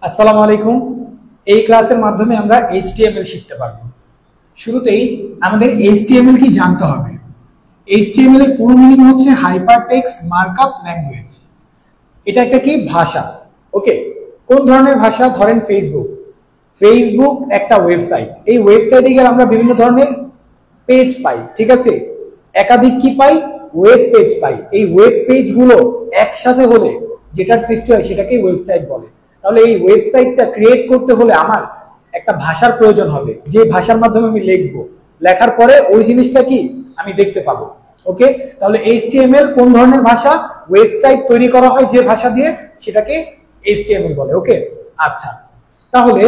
আসসালামু আলাইকুম। এই ক্লাসের মাধ্যমে আমরা HTML শিখতে পারবো। শুরুতেই আমাদের HTML কি জানতে হবে। HTML এর ফুল মিনিং হচ্ছে হাইপার টেক্সট মার্কআপ ল্যাঙ্গুয়েজ। এটা একটা কি ভাষা। ওকে, কোন ধরনের ভাষা? ধরেন ফেসবুক একটা ওয়েবসাইট। এই ওয়েবসাইটে গেলে আমরা বিভিন্ন ধরনের পেজ পাই, ঠিক আছে? একাধিক কি পাই? ওয়েব পেজ পাই। এই ওয়েব পেজগুলো একসাথে হলে যেটার সৃষ্টি হয় সেটাকে ওয়েবসাইট বলে। তাহলে এই ওয়েবসাইটটা ক্রিয়েট করতে হলে আমার একটা ভাষার প্রয়োজন হবে, যে ভাষার মাধ্যমে আমি লিখবো। লেখার পরে ওই জিনিসটা কি আমি দেখতে পাবো। ওকে, তাহলে HTML কোন ধরনের ভাষা? ওয়েবসাইট তৈরি করা হয় যে ভাষা দিয়ে, সেটাকে HTML বলে। ওকে, আচ্ছা, তাহলে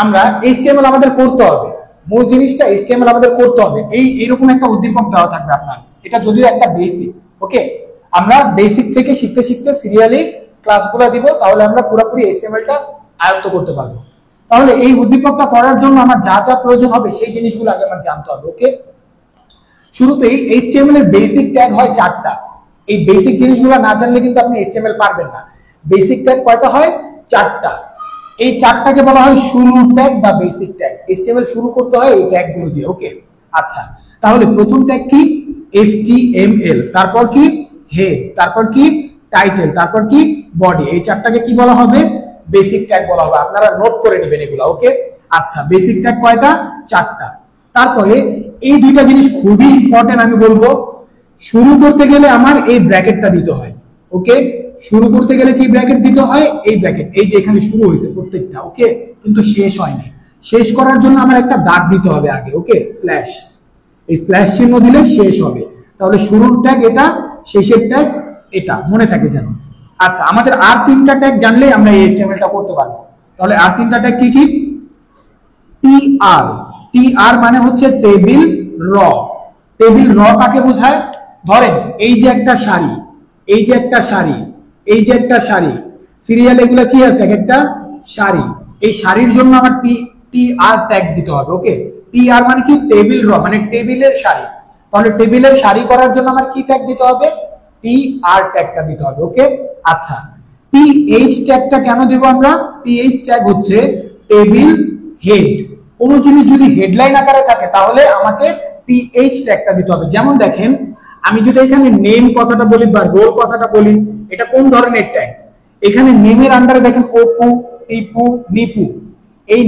আমরা HTML আমাদের করতে হবে। মূল জিনিসটা HTML আমাদের করতে হবে। এইরকম একটা উদ্দীপক দেওয়া থাকবে আপনার। এটা যদিও একটা বেসিক। ওকে, আমরা বেসিক থেকে শিখতে শিখতে সিরিয়ালি ক্লাসগুলো দিব, তাহলে আমরা পুরোপুরি HTML-টা আয়ত্ত করতে পারবো। তাহলে এই উদ্দীপকটা করার জন্য আমার যা যা প্রয়োজন হবে সেই জিনিসগুলো আগে আমার জানতে হবে। ওকে, শুরুতেই HTML এর বেসিক ট্যাগ হয় 4টা। এই বেসিক জিনিসগুলো না জানলে কিন্তু আপনি HTML পারবেন না। বেসিক ট্যাগ কয়টা হয়? 4টা। এই 4টাকে বলা হয় শুরুর ট্যাগ বা বেসিক ট্যাগ। HTML শুরু করতে হয় এই ট্যাগগুলো দিয়ে। ওকে, আচ্ছা, তাহলে প্রথম ট্যাগ কি? HTML, তারপর কি? হেড, তারপর কি? টাইটেল, তারপর কি? বডি। এই 4টাকে কি বলা হবে? বেসিক ট্যাগ বলা হবে। আপনারা নোট করে নেবেন এগুলো। ওকে, আচ্ছা, বেসিক ট্যাগ কয়টা? 4টা। তারপরে এই দুইটা জিনিস খুবই ইম্পর্টেন্ট, আমি বলবো। শুরু করতে গেলে আমার এই ব্র্যাকেটটা দিতে হয়। ওকে, শুরু করতে গেলে কি ব্র্যাকেট দিতে হয়? এই ব্র্যাকেট। এই যে এখানে শুরু হয়েছে প্রত্যেকটা, ওকে, কিন্তু শেষ হয়নি। শেষ করার জন্য আমার একটা দাগ দিতে হবে আগে। ওকে, স্ল্যাশ। এই স্ল্যাশ চিহ্ন দিলে শেষ হবে। তাহলে শুরুর ট্যাগ এটা, শেষের ট্যাগ এটা, মনে থাকে যেন। আচ্ছা, আমাদের আর 3টা ট্যাগ জানলেই আমরা এই HTML-টা করতে পারবো। তাহলে আর 3টা ট্যাগ কি কি? TR। TR মানে হচ্ছে টেবিল র। টেবিল র কাকে বোঝায়? ধরেন এই যে একটা শাড়ি, এই যে একটা শাড়ি, এই যে একটা শাড়ি, সিরিয়াল এগুলো কি আছে? একটা শাড়ি। এই শাড়ির জন্য আমার TR ট্যাগ দিতে হবে। ওকে, TR মানে কি? টেবিল র, মানে টেবিলের শাড়ি। তাহলে টেবিলের শাড়ি করার জন্য আমার কি ট্যাগ দিতে হবে? TR ট্যাগটা দিতে হবে। ওকে, আচ্ছা, TH ট্যাগটা কেন দেব আমরা? TH ট্যাগ হচ্ছে টেবিল হেড। কোন জিনিস যদি হেডলাইন আকারে থাকে তাহলে আমাকে TH ট্যাগটা দিতে হবে। যেমন দেখেন, আমি যদি এখানে নেম কথাটা বলি বা রোল কথাটা বলি, এটা কোন ধরনের ট্যাগ? এখানে নেমের আন্ডারে দেখেন অপু, টিপু, নিপু। এই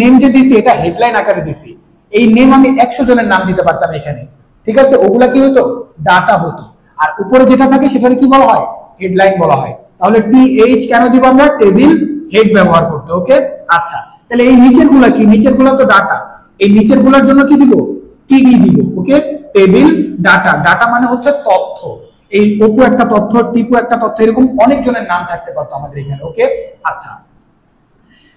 নেম যে দিছি এটা হেডলাইন আকারে দিছি। এই নেম আমি 100 জনের নাম দিতে পারতাম এখানে, ঠিক আছে? ওগুলা কি হতো? ডাটা হতো। আর উপরে যেটা থাকে সেটাকে কি বলা হয়? হেডলাইন বলা হয়। তাহলে TH কেন দিব আমরা? টেবিল হেড ব্যবহার করতে। ওকে, আচ্ছা, তাহলে এই নিচের গুলা কি? নিচের গুলা তো ডাটা। এই নিচের গুলার জন্য কি দিব? TD দিব। ওকে, টেবিল ডাটা। ডাটা মানে হচ্ছে তথ্য। এই অপু একটা তথ্য, টিপু একটা তথ্য, এরকম অনেক জনের নাম থাকতে পারতো আমাদের এখানে। ওকে, আচ্ছা,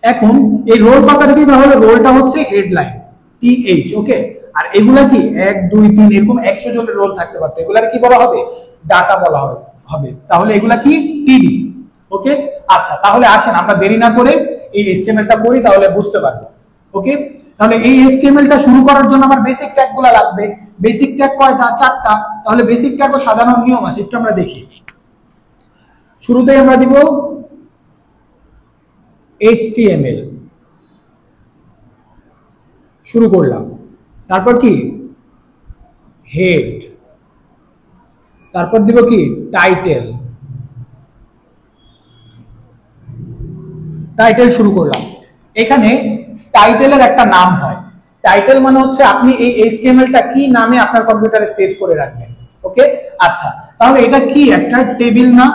এখন এই রোল কথাটা কি? তাহলে রোলটা হচ্ছে হেডলাইন, TH। ওকে, আর এগুলা কি? 1 2 3 এরকম 100 জনের রোল থাকতে পারতো। এগুলার কি বলা হবে? ডাটা বলা হবে। তাহলে এগুলা কি? TD। ওকে, আচ্ছা, তাহলে আসেন আমরা দেরি না করে এই HTML-টা করি, তাহলে বুঝতে পারবো। ওকে, তাহলে এই HTML-টা শুরু করার জন্য আমার বেসিক ট্যাগগুলো লাগবে। বেসিক ট্যাগ কয়টা? 4টা। তাহলে বেসিক ট্যাগও সাধারণ নিয়ম আছে, একটু আমরা দেখি। শুরুতেই আমরা দিব HTML, শুরু করলাম। তারপর কি? হেড, তারপর দিব কি? টাইটেল। টাইটেল শুরু করলাম। এখানে টাইটেলের একটা নাম হয়। টাইটেল মানে হচ্ছে আপনি এই HTML-টা কি নামে আপনার কম্পিউটারে সেভ করে রাখবেন। ওকে, আচ্ছা, তাহলে এটা কি? একটা টেবিল না?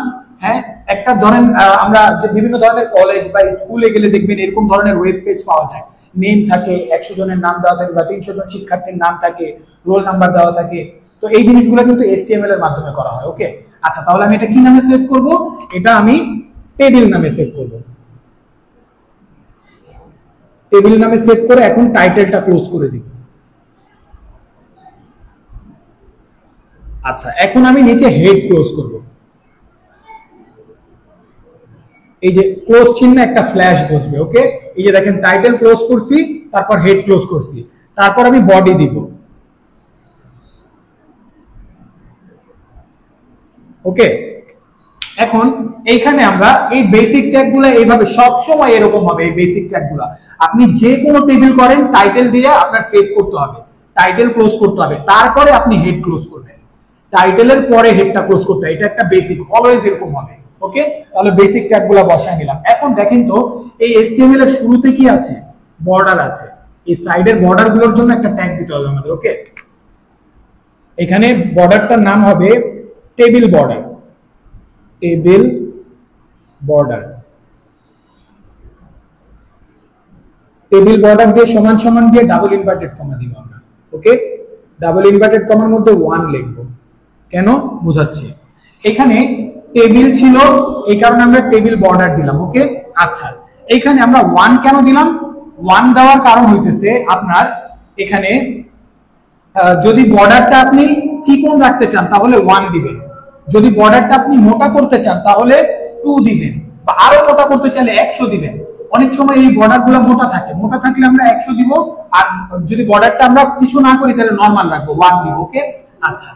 হ্যাঁ, একটা ধরেন আমরা যে বিভিন্ন ধরনের কলেজ বা স্কুলে গেলে দেখবেন এরকম ধরনের ওয়েব পেজ পাওয়া যায়। নেম থাকে, 100 জনের নাম দেওয়া থাকে বা 300 জন শিক্ষার্থীর নাম থাকে, রোল নাম্বার দেওয়া থাকে। তো এই জিনিসগুলো কিন্তু HTML এর মাধ্যমে করা হয়। ওকে, আচ্ছা, তাহলে আমি এটা কি নামে সেভ করব? এটা আমি টেবিল নামে সেভ করব। টেবিল নামে সেভ করে এখন টাইটেলটা ক্লোজ করে দিব। আচ্ছা, এখন আমি নিচে হেড ক্লোজ করব। এই যে ক্লোজ চিহ্ন একটা স্ল্যাশ বসবে। ওকে, এই যে দেখেন টাইটেল ক্লোজ করছি, তারপর হেড ক্লোজ করছি, তারপর আমি বডি দিব। ওকে, এখন এইখানে আমরা এই বেসিক ট্যাগগুলো এইভাবে সব সময় এরকম হবে। এই বেসিক ট্যাগগুলো আপনি যে কোনো টেবিল করেন টাইটেল দিয়ে আপনার সেভ করতে হবে, টাইটেল ক্লোজ করতে হবে, তারপরে আপনি হেড ক্লোজ করবেন, টাইটেলের পরে হেডটা ক্লোজ করতে হবে। এটা একটা বেসিক, অলওয়েজ এরকম হবে। ওকে, তাহলে বেসিক ট্যাগগুলো বসায় নিলাম। এখন দেখেন তো এই HTML এর শুরুতে কি আছে? বর্ডার আছে। এই সাইডের বর্ডার গুলোর জন্য একটা ট্যাগ দিতে হবে আমাদের। ওকে, এখানে বর্ডারটার নাম হবে table border, table border. Table border দিয়ে সমান সমান দিয়ে ডাবল ইনভার্টেড কমা দিব আমরা। ওকে, ডাবল ইনভার্টেড কমার মধ্যে 1 লিখব। কেন বুঝাচ্ছি, এখানে টেবিল ছিল এই কারণে আমরা টেবিল বর্ডার দিলাম। ওকে, আচ্ছা এখানে আমরা 1 কেন দিলাম? 1 দেওয়ার কারণ হইতেছে আপনার এখানে যদি বর্ডারটা আপনি চিকন রাখতে চান তাহলে 1 দিবেন, যদি বর্ডারটা আপনি মোটা করতে চান তাহলে 2 দিবেন, বা আরো মোটা করতে চাইলে 100 দিবেন। অনেক সময় এই বর্ডারগুলো মোটা থাকে, মোটা থাকলে আমরা 100 দিব, আর যদি বর্ডারটা আমরা কিছু না করি তাহলে নরমাল রাখবো, 1 দিব। ওকে, আচ্ছা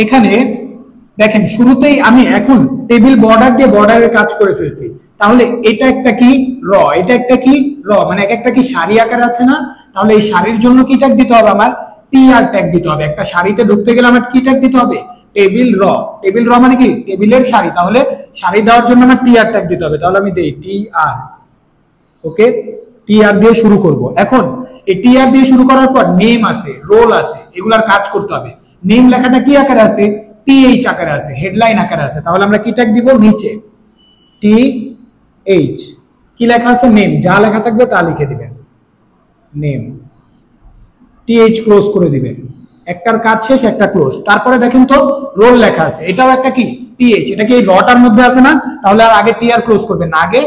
এখানে দেখেন শুরুতেই আমি এখন টেবিল বর্ডার দিয়ে বর্ডারের কাজ করে ফেলছি। তাহলে এটা একটা কি র, এটা একটা কি র, মানে এক একটা কি সারি আকারে আছে না? তাহলে এই সারির জন্য কি ট্যাগ দিতে হবে? আমার টিআর ট্যাগ দিতে হবে। একটা সারিতে ঢুকতে গেলে আমার কি ট্যাগ দিতে হবে? টেবিল র। টেবিল র মানে কি? টেবিলের সারি। তাহলে সারি দেওয়ার জন্য আমার টিআর ট্যাগ দিতে হবে। তাহলে আমি দেই টিআর। ওকে, টিআর দিয়ে শুরু করব। এখন এই টিআর দিয়ে শুরু করার পর নেম আছে, রোল আছে, এগুলার কাজ করতে হবে। নেম লেখাটা কি আকারে আছে? টিএইচ আকারে আছে, হেডলাইন আকারে আছে। তাহলে আমরা কি ট্যাগ দিব? নিচে টিএইচ। কি লেখা আছে? নেম। যা লেখা থাকবে তা লিখে দিবেন, নেম। টিএইচ ক্লোজ করে দিবেন। একটার কাজ শেষ, একটা ক্লোজ। তারপরে দেখেন তো রোল লেখা আছে, এটাও একটা কি টিএইচ। এটা কি এই রটার মধ্যে আছে না? তাহলে আর আগে টিআর ক্লোজ করবেন না, আগে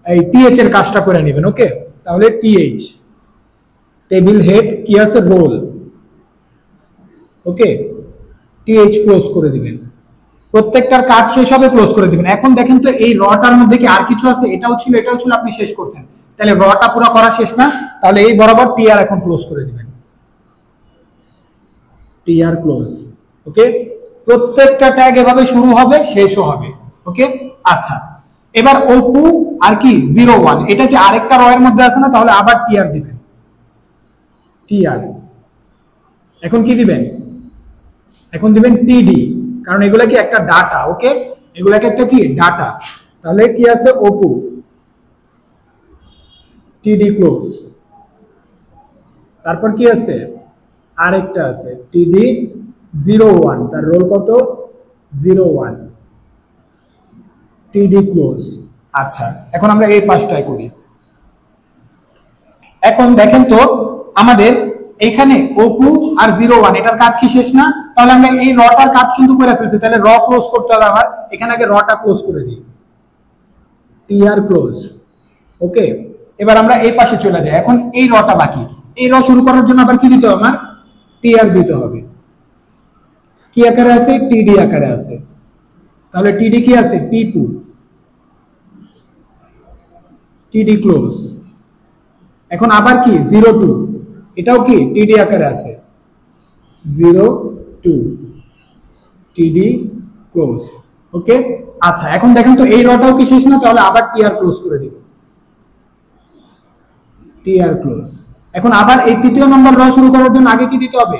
এই টিএইচ এর কাজটা করে নেবেন। ওকে, তাহলে টিএইচ। টেবিল হেড কি আছে? রোল। ওকে, টিএইচ ক্লোজ করে দিবেন। প্রত্যেকটার কাজ শেষ হবে, ক্লোজ করে দিবেন। এখন দেখেন তো এই রটার মধ্যে কি আর কিছু আছে? এটাও ছিল, এটাও ছিল, আপনি শেষ করছেন। তাহলে রটা পুরো করা শেষ না? তাহলে এই বরাবর টিআর এখন ক্লোজ করে দিবেন, টিআর ক্লোজ। ওকে, প্রত্যেকটা ট্যাগ এভাবে শুরু হবে, শেষও হবে। ওকে, আচ্ছা এবার অপু আর কি 01, এটা কি আরেকটা র এর মধ্যে আছে না? তাহলে আবার টিআর দিবেন, টিআর। এখন কি দিবেন? এখন দিবেন টিডি, কারণ এগুলা কি একটা ডাটা। ওকে, এগুলাকে একটা কি ডাটা। তাহলে কি আছে? অপু, টিডি ক্লোজ। তারপর কি আছে? আরেকটা আছে টিডি 01, তার রোল কত? 01, টিডি ক্লোজ। আচ্ছা এখন আমরা এই পাঁচটাই করি। এখন দেখেন তো আমাদের এখানে অপু আর 01 এটার কাজ কি শেষ না? তাহলে আমরা এই রটার কাজ কিন্তু করে ফেলছি। তাহলে র ক্লোজ করতে হবে আমার। এখানে আগে রটা ক্লোজ করে দিই, টিআর ক্লোজ। ওকে, এবার আমরা এই পাশে চলে যাই। এখন এই রটা বাকি। এই র শুরু করার জন্য আবার কি দিতে হবে? আমার টিআর দিতে হবে। কি আকারে আছে? টিডি আকারে আছে। তাহলে টিডি কি আছে? টিপু, টিডি ক্লোজ। এখন আবার কি 02, এটাও কি টিডি আকারে আছে, 02, টিডি ক্লোজ। ওকে, আচ্ছা এখন দেখেন তো এই রটাও কি শেষ না? তাহলে আবার টিআর ক্লোজ করে দিব, টিআর ক্লোজ। এখন আবার এই তৃতীয় নম্বর র শুরু করার জন্য আগে কি দিতে হবে?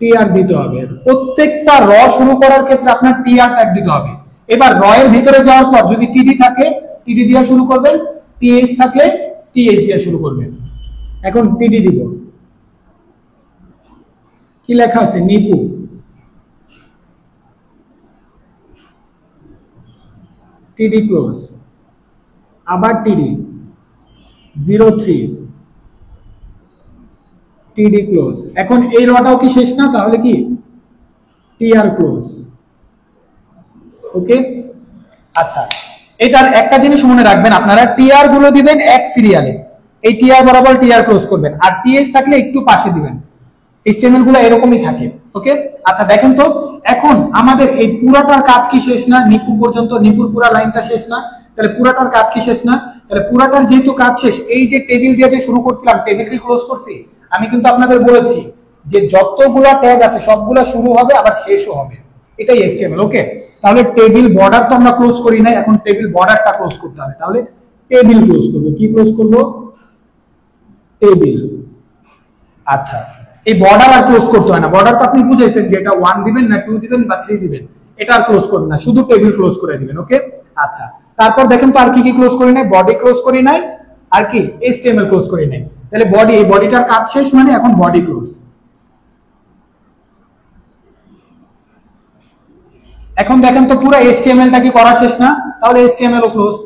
টিআর দিতে হবে। প্রত্যেকটা র শুরু করার ক্ষেত্রে আপনার টিআর ট্যাগ দিতে হবে। এবার র এর ভিতরে যাওয়ার পর যদি টিডি থাকে টিডি দিয়ে শুরু করবেন, টিএইচ থাকলে টিএইচ দিয়ে শুরু করবেন। এখন টিডি দিব। কি লেখা আছে? নিপু, টিডি ক্লোজ। আবার টিডি 03, টিডি ক্লোজ। এখন এই রটাও কি শেষ না? তাহলে কি টিআর ক্লোজ। ওকে, আচ্ছা এটার একটা জিনিস মনে রাখবেন, আপনারা টিআর গুলো দিবেন এক সিরিয়ালে। এই টিআর বরাবর টিআর ক্লোজ করবেন, আর টিএইচ থাকলে একটু পাশে দিবেন। এইচটিএমএল গুলো এরকমই থাকে। ওকে, আচ্ছা দেখেন তো এখন আমাদের এই পুরাটার কাজ কি শেষ না? নিপু পর্যন্ত, নিপুর পুরা লাইনটা শেষ না? তাহলে পুরাটার কাজ কি শেষ না? তাহলে পুরাটার যেহেতু কাজ শেষ, এই যে টেবিল দিয়ে যে শুরু করছিলাম, টেবিল কি ক্লোজ করছি? আমি কিন্তু আপনাদের বলেছি যে যতগুলা ট্যাগ আছে সবগুলা শুরু হবে আবার শেষও হবে। এটাই HTML। ওকে, তাহলে টেবিল বর্ডার তো আমরা ক্লোজ করি না, এখন টেবিল বর্ডারটা ক্লোজ করতে হবে। তাহলে টেবিল ক্লোজ করব, কি ক্লোজ করব? টেবিল। আচ্ছা, এই বর্ডার আর ক্লোজ করতে হয় না, বর্ডার তো আপনি বুঝাইছেন যে এটা 1 দিবেন না 2 দিবেন বা 3 দিবেন, এটা আর ক্লোজ করবেন না, শুধু টেবিল ক্লোজ করে দিবেন। ওকে, আচ্ছা, তারপর দেখেন তো আর কি কি ক্লোজ করি নাই, বডি ক্লোজ করি নাই, আর কি HTML ক্লোজ করি নাই। তাহলে বডি, এই বডিটার কাজ শেষ, মানে এখন বডি ক্লোজ। এখন দেখেন তো পুরো HTML-টা কি করা শেষ না? তাহলে HTML ও ক্লোজ।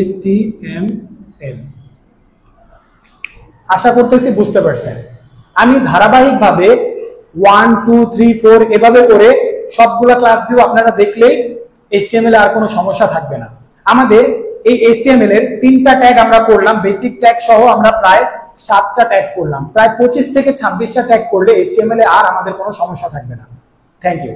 HTML, আশা করতেছি বুঝতে পারছেন। আমি ধারাবাহিকভাবে 1 2 3 4 এভাবে করে সবগুলা ক্লাস দিব, আপনারা দেখলেই HTML এ আর কোনো সমস্যা থাকবে না। আমাদের এই HTML এর 3টা ট্যাগ আমরা করলাম, বেসিক ট্যাগ সহ আমরা প্রায় 7টা ট্যাগ করলাম, প্রায় 25 থেকে 26টা ট্যাগ করলে HTML এ আর আমাদের কোনো সমস্যা থাকবে না। Thank you.